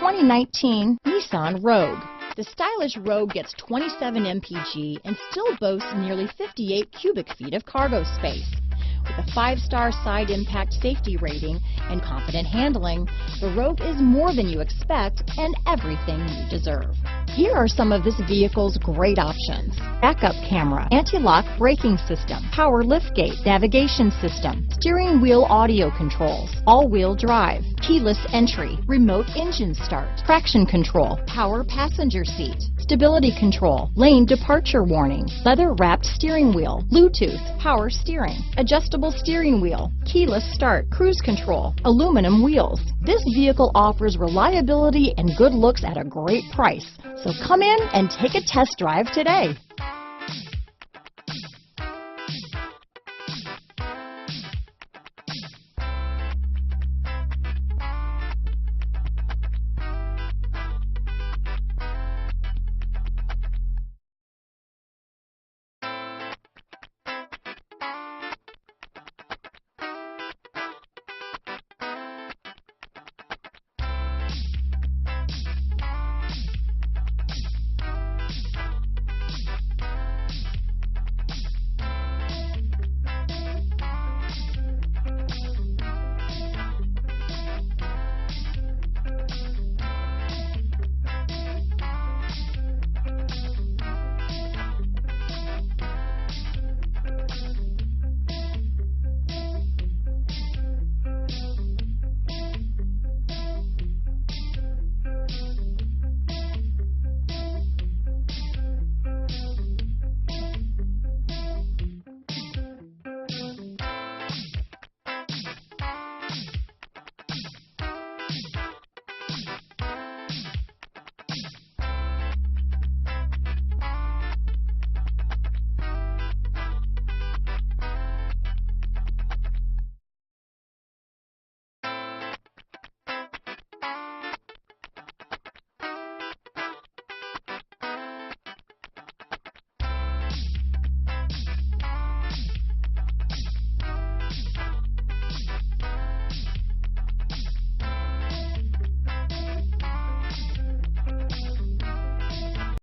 2019 Nissan Rogue. The stylish Rogue gets 27 mpg and still boasts nearly 58 cubic feet of cargo space. With a 5-star side impact safety rating and confident handling, the Rogue is more than you expect and everything you deserve. Here are some of this vehicle's great options: backup camera, anti-lock braking system, power liftgate, navigation system, steering wheel audio controls, all-wheel drive, keyless entry, remote engine start, traction control, power passenger seat, stability control, lane departure warning, leather-wrapped steering wheel, Bluetooth, power steering, adjustable steering wheel, keyless start, cruise control, aluminum wheels. This vehicle offers reliability and good looks at a great price. So come in and take a test drive today.